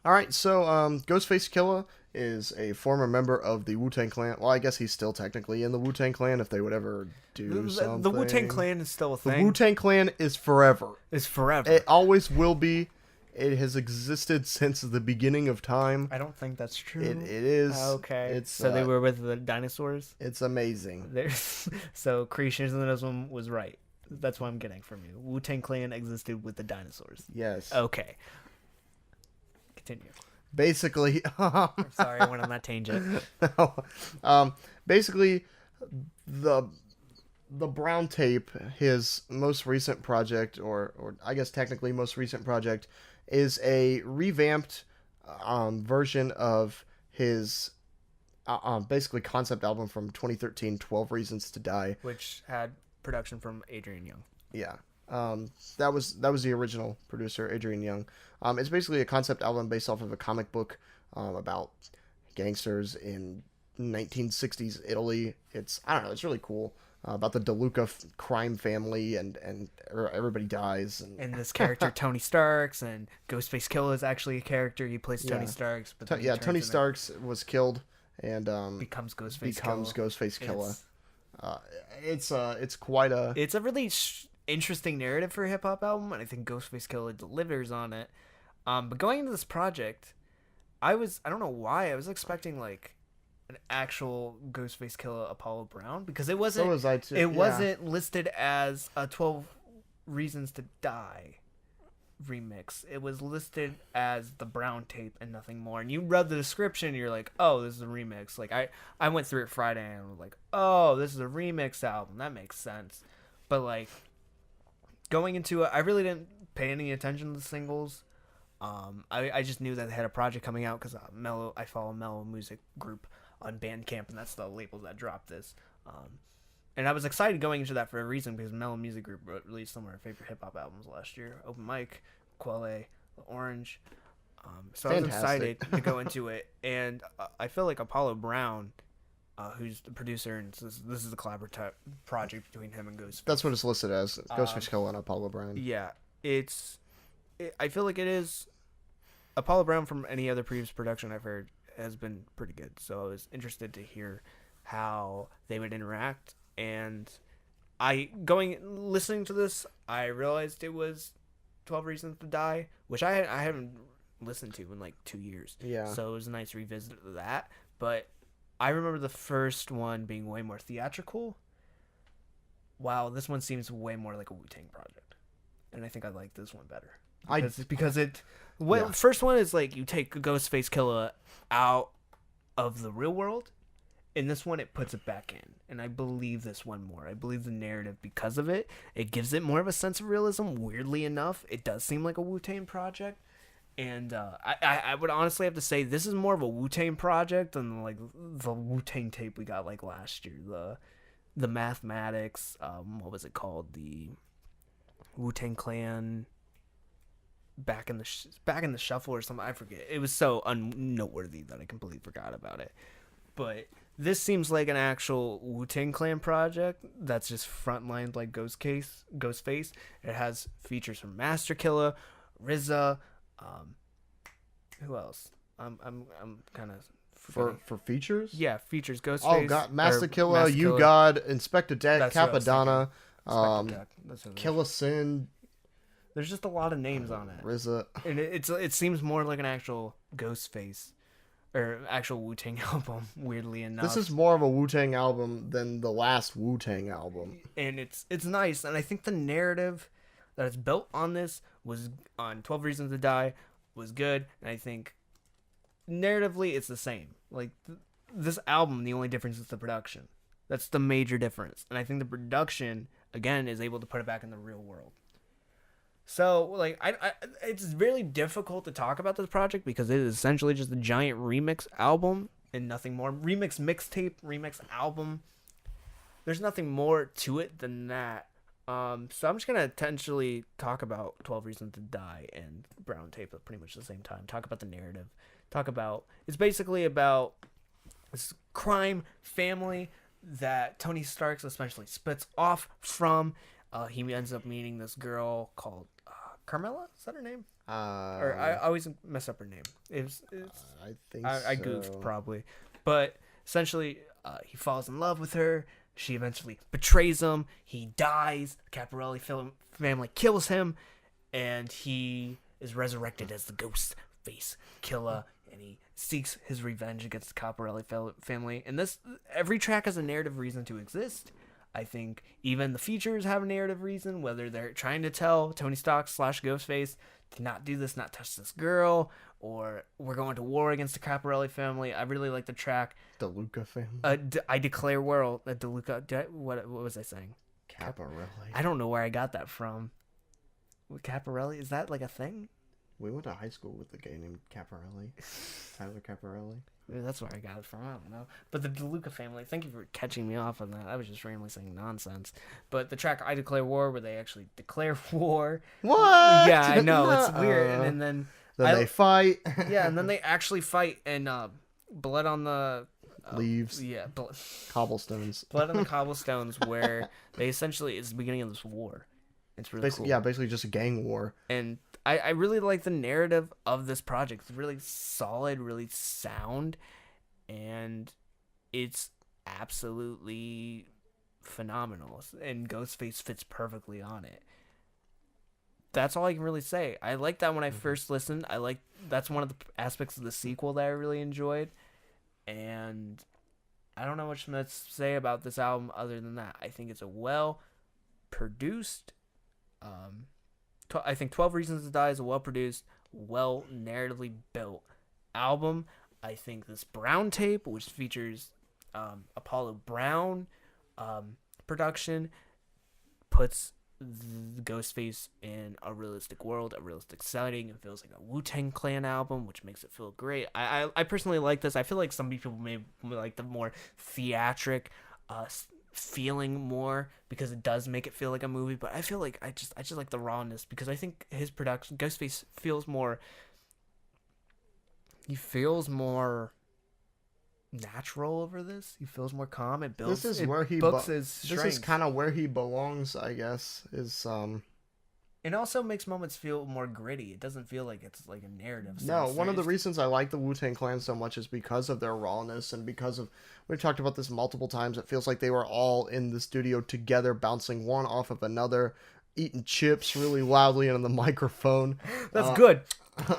All right, so Ghostface Killah is a former member of the Wu-Tang Clan. Well, I guess he's still technically in the Wu-Tang Clan if they would ever do something. The Wu-Tang Clan is still a The thing. Wu-Tang Clan is forever. Is forever. It always will be. It has existed since the beginning of time. I don't think that's true. It is. Okay. It's, so they were with the dinosaurs? It's amazing. So creationism was right. That's what I'm getting from you. Wu-Tang Clan existed with the dinosaurs. Yes. Okay. Continue. Basically, I'm sorry, I went on that tangent. Basically, the Brown Tape, his most recent project, or I guess technically most recent project, is a revamped version of his basically concept album from 2013, 12 Reasons to Die, which had production from Adrian Young. Yeah. That was the original producer, Adrian Young. It's basically a concept album based off of a comic book about gangsters in 1960s Italy. I don't know, it's really cool. About the DeLuca crime family and everybody dies. And this character, Tony Starks, and Ghostface Killah is actually a character. He plays Tony Starks. But Tony Starks was killed and becomes Ghostface Killah. It's quite a... It's a really interesting narrative for a hip-hop album, and I think Ghostface Killah delivers on it. But going into this project, I don't know why, I was expecting, like, an actual Ghostface Killah Apollo Brown, because it wasn't... So was I too. It wasn't listed as a 12 Reasons to Die remix. It was listed as the Brown Tape and nothing more. And you read the description and you're like, oh, this is a remix. Like I went through it Friday and I was like, oh, this is a remix album. That makes sense. But like going into it, I really didn't pay any attention to the singles. I just knew that they had a project coming out because I follow Mellow Music Group on Bandcamp, and that's the label that dropped this. And I was excited going into that for a reason, because Mellow Music Group released some of our favorite hip-hop albums last year. Open Mic, Quelle, Orange. So I was excited to go into it. And I feel like Apollo Brown, who's the producer, and this is a collaborative project between him and Ghostface. That's what it's listed as, Ghostface Killah and Apollo Brown. Yeah, I feel like it is... Apollo Brown, from any other previous production I've heard, has been pretty good. So I was interested to hear how they would interact. And listening to this, I realized it was 12 Reasons to Die, which I haven't listened to in like 2 years. Yeah. So it was a nice revisit of that. But I remember the first one being way more theatrical. Wow, this one seems way more like a Wu-Tang project. And I think I like this one better. First one is like you take Ghostface Killah out of the real world. In this one, it puts it back in. And I believe this one more. I believe the narrative because of it. It gives it more of a sense of realism. Weirdly enough, it does seem like a Wu-Tang project. And I would honestly have to say this is more of a Wu-Tang project than like the Wu-Tang tape we got like last year. The Mathematics, what was it called? The Wu-Tang Clan back in the shuffle or something. I forget. It was so unnoteworthy that I completely forgot about it. But this seems like an actual Wu-Tang Clan project that's just frontlined like Ghostface. It has features from Master Killah, RZA, who else? I'm kind of for features. Yeah, features Ghostface. Oh God, Master Killah, You God, Inspector Deck, Capadonna, Killa Sin. There's just a lot of names on it. RZA. And it seems more like an actual Ghostface. Or actual Wu-Tang album, weirdly enough. This is more of a Wu-Tang album than the last Wu-Tang album. And it's nice. And I think the narrative that is built on this was on 12 Reasons to Die was good. And I think narratively it's the same. Like this album, the only difference is the production. That's the major difference. And I think the production, again, is able to put it back in the real world. So, like, it's really difficult to talk about this project because it is essentially just a giant remix album and nothing more. Remix mixtape, remix album. There's nothing more to it than that. So I'm just going to potentially talk about 12 Reasons to Die and Brown Tape at pretty much the same time. Talk about the narrative. It's basically about this crime family that Tony Starks essentially splits off from. He ends up meeting this girl called Carmela. Is that her name? Or I always mess up her name. I think I so. goofed probably, but essentially, he falls in love with her. She eventually betrays him. He dies. The Caporelli family kills him, and he is resurrected as the Ghostface Killah, and he seeks his revenge against the Caporelli family. And every track has a narrative reason to exist. I think even the features have a narrative reason, whether they're trying to tell Tony Stark / Ghostface to not do this, not touch this girl, or we're going to war against the Caporelli family. I really like the track. The Luca family. I declare war. DeLuca. What was I saying? Caporelli. I don't know where I got that from. Caporelli, is that like a thing? We went to high school with a guy named Caporelli. Tyler Caporelli. Maybe that's where I got it from. I don't know. But the DeLuca family, thank you for catching me off on that. I was just randomly saying nonsense. But the track I Declare War, where they actually declare war. What? Yeah, I know. It's weird. And then they fight. Yeah, and then they actually fight, and blood on the... leaves. Yeah. Cobblestones. Blood on the Cobblestones, where they essentially... It's the beginning of this war. It's really cool. Yeah, basically just a gang war. And I really like the narrative of this project. It's really solid, really sound, and it's absolutely phenomenal. And Ghostface fits perfectly on it. That's all I can really say. I liked that when I first listened. That's one of the aspects of the sequel that I really enjoyed. And I don't know much to say about this album other than that. I think it's a well-produced... I think 12 Reasons to Die is a well-produced, well-narratively built album. I think this Brown tape, which features Apollo Brown production, puts the Ghostface in a realistic world, a realistic setting. It feels like a Wu-Tang Clan album, which makes it feel great. I personally like this. I feel like some people may like the more theatric feeling more, because it does make it feel like a movie, but I feel like I just like the rawness, because I think his production, Ghostface, feels more natural over this. He feels more calm. It builds. This is where he books his strengths. This is kind of where he belongs, I guess. It also makes moments feel more gritty. It doesn't feel like it's like a narrative. No, one of the reasons I like the Wu-Tang Clan so much is because of their rawness, and because of, we've talked about this multiple times, it feels like they were all in the studio together, bouncing one off of another, eating chips really loudly into the microphone. That's good.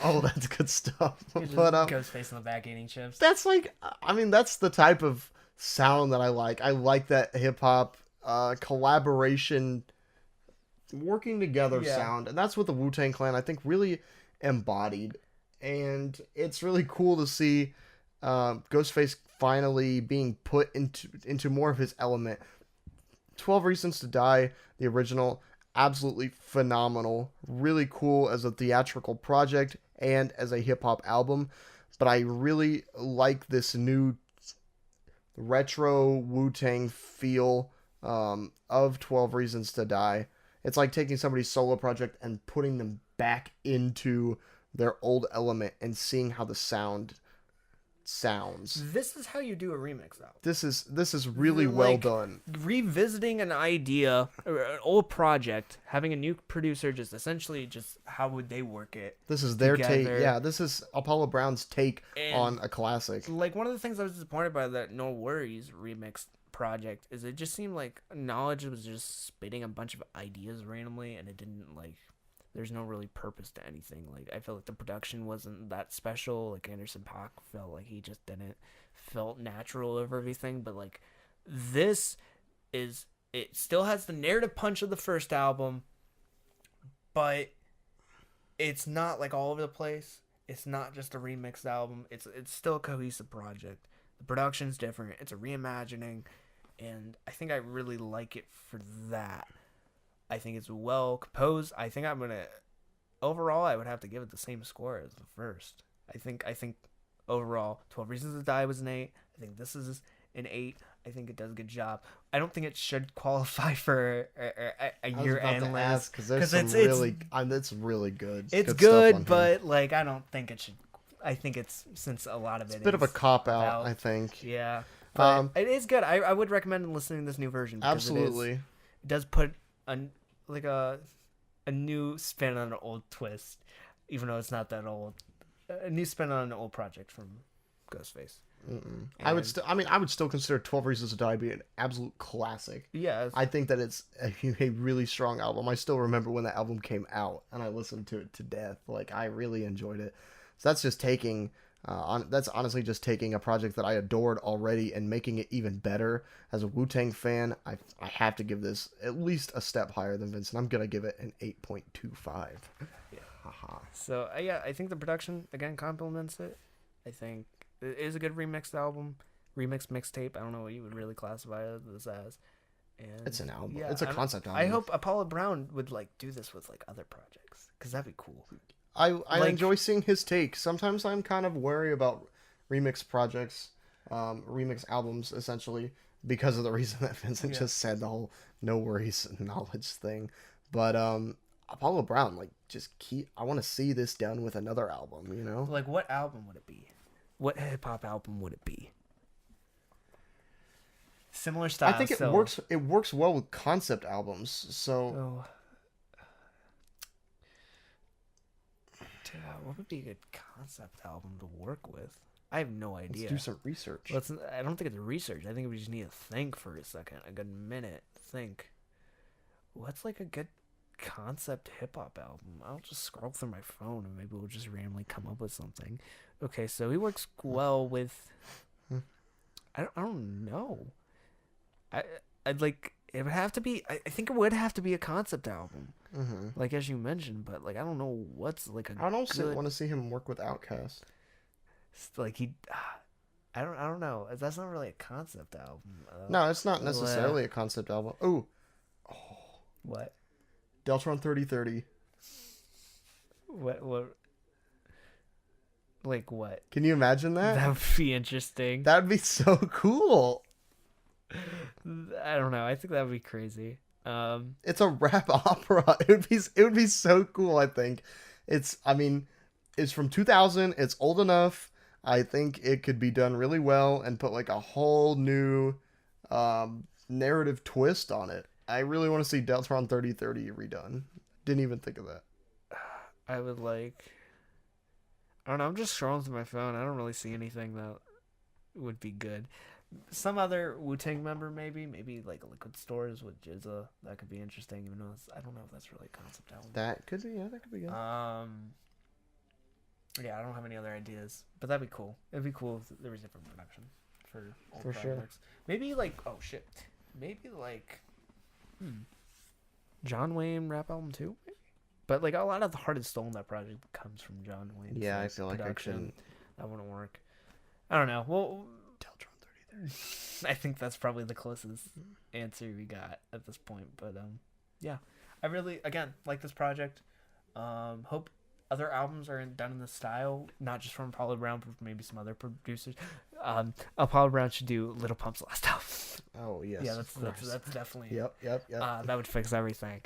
Oh, that's good stuff. But Ghostface in the back eating chips. That's like, I mean, that's the type of sound that I like. I like that hip-hop collaboration, working together sound, and that's what the Wu-Tang Clan, I think, really embodied. And it's really cool to see Ghostface finally being put into more of his element. 12 Reasons to Die, the original, absolutely phenomenal, really cool as a theatrical project and as a hip-hop album. But I really like this new retro Wu-Tang feel of 12 Reasons to Die. It's like taking somebody's solo project and putting them back into their old element and seeing how the sound sounds. This is how you do a remix album. This is really well done. Revisiting an idea or an old project, having a new producer, just essentially just how would they work it. This is their take. Yeah, this is Apollo Brown's take on a classic. Like, one of the things I was disappointed by that No Worries remix project is it just seemed like Knowledge was just spitting a bunch of ideas randomly, and it didn't, like, there's no really purpose to anything. Like, I felt like the production wasn't that special. Like, Anderson .Paak felt like he just felt natural over everything. But, like, this is, it still has the narrative punch of the first album, but it's not, like, all over the place. It's not just a remixed album. It's still a cohesive project. The production's different. It's a reimagining, and I think I really like it for that. I think it's well composed. I think overall, I would have to give it the same score as the first. I think overall, 12 Reasons to Die was an 8. I think this is an 8. I think it does a good job. I don't think it should qualify for a year-end list, because it's really good. It's good, but like, I don't think it should. I think it's, since a lot of it's a bit of a cop-out, I think. Yeah, but it is good. I would recommend listening to this new version. Absolutely. It does put a new spin on an old twist. even though it's not that old. A new spin on an old project from Ghostface. I would still consider 12 Reasons to Die be an absolute classic. Yeah, I think that it's a really strong album. I still remember when that album came out, and I listened to it to death. Like, I really enjoyed it. So that's just taking, that's honestly just taking a project that I adored already and making it even better. As a Wu-Tang fan, I have to give this at least a step higher than Vincent. I'm gonna give it an 8.25. Yeah. So yeah, I think the production again complements it. I think it is a good remixed album, remixed mixtape. I don't know what you would really classify this as. And It's an album. yeah, It's a concept album. I hope Apollo Brown would like do this with like other projects because that'd be cool. I like- enjoy seeing his take. Sometimes I'm kind of wary about remix projects, remix albums, essentially, because of the reason that Vincent just said, the whole no worries knowledge thing. But Apollo Brown, like, I want to see this done with another album, you know? Like, what album would it be? What hip hop album would it be? Similar style. I think it works. It works well with concept albums. So, dude, what would be a good concept album to work with? I have no idea. let's do some research. I don't think it's research. I think we just need to think for a second, a good minute. Think. What's like a good concept hip hop album? I'll just scroll through my phone and maybe we'll just randomly come up with something. Okay, so he works well with. I don't know. I'd like it would have to be. I think it would have to be a concept album, like as you mentioned. But like I don't know what's like a. I don't want to see him work with Outkast. Like he. I don't know. That's not really a concept album. No, it's not necessarily a concept album. Oh. What? Deltron 3030. What? Like what? Can you imagine that? That would be interesting. That would be so cool. I don't know. I think that would be crazy. It's a rap opera. It would be so cool, I think. It's from 2000. It's old enough. I think it could be done really well and put like a whole new narrative twist on it. I really want to see Deltron 3030 redone. Didn't even think of that. I would like. I don't know. I'm just scrolling through my phone. I don't really see anything that would be good. Some other Wu-Tang member, maybe like Liquid Stores with Jizza. That could be interesting. Even though I don't know if that's really a concept album. That could be. Yeah, that could be good. Yeah, I don't have any other ideas, but that'd be cool. It'd be cool if there was different production for old projects. Sure. Maybe like maybe like John Wayne rap album too. Maybe? But like a lot of the heart and soul in that project comes from John Wayne. Yeah, I feel like I couldn't. That wouldn't work. I don't know. Well, Deltron 3030. I think that's probably the closest answer we got at this point. But yeah, I really again like this project. Hope other albums are done in this style, not just from Apollo Brown, but maybe some other producers. Apollo Brown should do Little Pump's last album. Oh yes. Yeah, that's definitely. Yep. That would fix everything.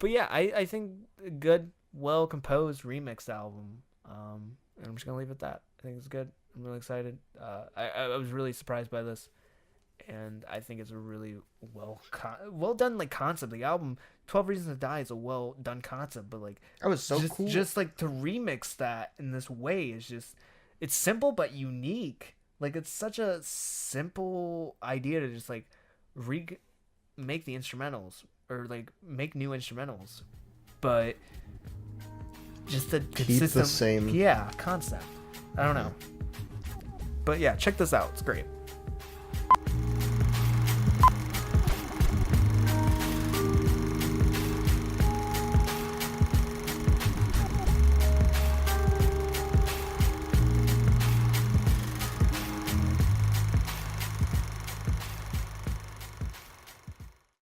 But yeah, I think a good, well composed remix album. And I'm just gonna leave it at that. I think it's good. I'm really excited. I was really surprised by this, and I think it's a really well done like concept. The album 12 Reasons to Die is a well done concept, but like that was so cool. Just like to remix that in this way is just it's simple but unique. Like it's such a simple idea to just like make the instrumentals or like make new instrumentals, but just the consistent the same concept. I don't know. But yeah, check this out. It's great.